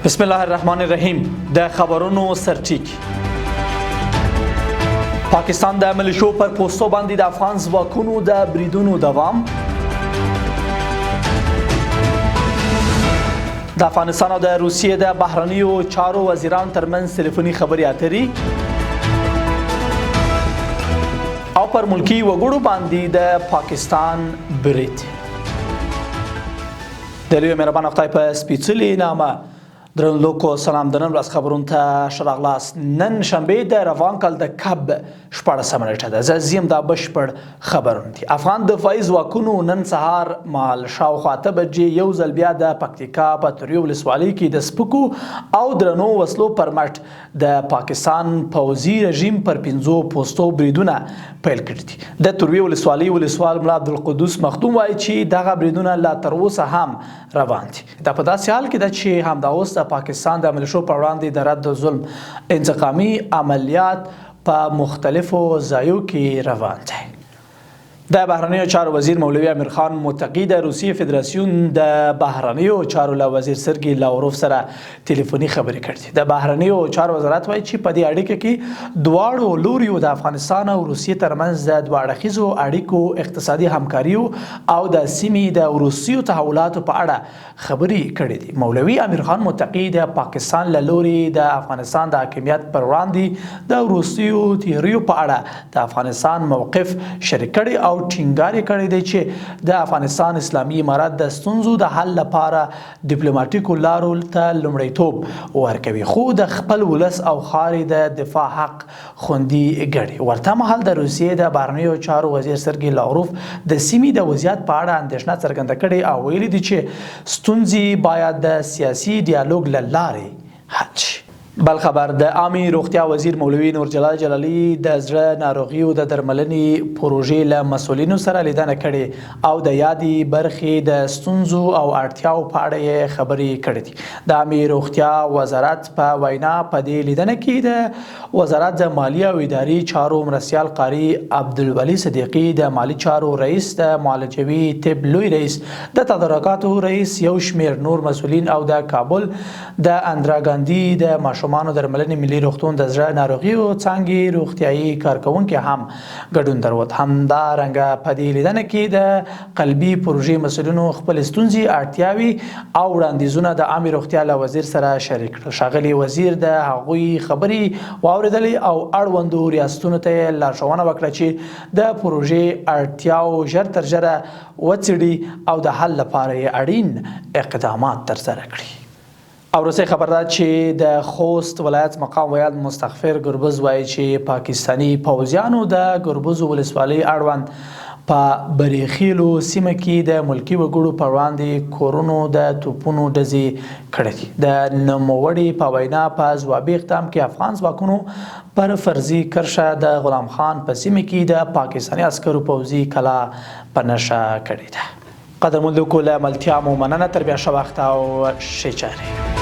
بسم الله الرحمن الرحیم. د خبرونو سرټیک. پاکستان د ملیشو پر پوستو باندې د افغان ځواکونو د بریدونو دوام. د افغانستان او د روسیې د بهرنیو چارو وزیران ترمنځ تلیفوني خبرې اترې او پر ملکی وګړو باندې د پاکستان برید. د لوی مهربان خدای په سپیڅلي نامه درنو سلام د نن ورځ خبرونو ته ښه راغلاست. نن شنبه د روان کال د کب 14 نیټه ده. زه زیم دا بشپړ خبرونه دي. افغان دفاعي ځواکونو نن سهار مال شاوخوا 8 بجې یو ځل بیا د پکتیکا په تریو ولسوالۍ کې د سپکو او درنو وسلو پر مټ د پاکستان پوځي رژیم پر 15 پوستو بریدونه پیل کړي دي. د تریو ولسوالۍ ولسوال ملا عبدالقدوس مخدوم وایي چې دغه بریدونه لا تر اوسه هم روان دي. دا په داسې حال کې ده چې همدا اوس د پاکستان د ملیشو پر وړاندې د رد ظلم انتقامي عملیات په مختلفو ځایو کې روان دي. د بهرنیو چارو وزیر مولوی امیر خان متقی د روسیې فدراسیون د بهرنیو چارو له وزیر سرګی لاوروف سره تلیفوني خبرې کړې. د بهرنیو چارو وزارت وایي چې په دې اړیکه کې دواړو لوریو د افغانستان او روسیې ترمنځ د دوه اړخیزو اړیکو اقتصادي همکاري او د سیمې د وروستیو تحولاتو په اړه خبرې کړې دي. مولوی امیر خان متقی د پاکستان له لوري د افغانستان د حاکمیت پر وړاندې د وروستیو تیریو په اړه د افغانستان موقف شریک کړي او ټینګار کړی دی چې د افغانستان اسلامي امارت د ستونزو د حل لپاره ډیپلوماټیکو لارو ته لومړیتوب ورکوي، خو د خپل ولس او خاورې د دفاع حق خوندي ګڼي. ورته مهال د روسیې د بهرنیو چارو وزیر سرګی لاوروف د سیمې د وضعیت په اړه اندېښنه څرګنده کړې او ویلي دي چې ستونزې باید د سیاسي ډیالوګ له لارې حل شي. بل خبر، د عامه روغتیا وزیر مولوی نور جلال جلالی د زړه ناروغیو د درملنې پروژې له مسولینو سره لیدنه کړې او د یادې برخې د ستونزو او اړتیاو په اړه یې خبرې کړې دي. د عامه روغتیا وزارت په وینا په دې لیدنه کې د وزارت د مالی او اداري چارو مرستیال قاری عبدالولي صدیقي، د مالی چارو رئیس، د معالجوي طب لوی رئیس، د تدارکاتو رئیس، یو شمیر نور مسولین او د کابل د اندرا ګاندي د ماشومانو درملنې ملي روغتون د زړه ناروغیو څانګې روغتیایي کارکونکي هم ګډون درلود. همدارنګه په دې لیدنه کې د قلبي پروژې مسؤلینو خپل ستونزې، اړتیاوې او وړاندیزونه د عامه روغتیا له وزیر سره شریک کړل. ښاغلي وزیر د هغوی خبرې واورېدلې او اړوندو ریاستونو ته لارښوونه وکړه چې د پروژې اړتیاو ژر تر ژره وڅېړي او د حل لپاره یې اړین اقدامات ترسره کړي. او روسي خبر ده چې د خوست ولایت مقام ویل مستغفر ګربز وایي چې پاکستانی پوځیانو د ګربز ولسوالۍ اړوند په بریخیلو سیمه کې د ملکی وګړو پر وړاندې کورونو د توپونو ډزې کړې دي. د نوموړي په وینا په ځوابي اقدام کې افغان ځواکونو پر فرضي کرښه د غلام خان په سیمه کې د پاکستاني عسکرو پوځي کلا په نښه کړې ده. قدرمنو له ملتیا مو مننه. تر بیا ښه وخت او ښې چارې.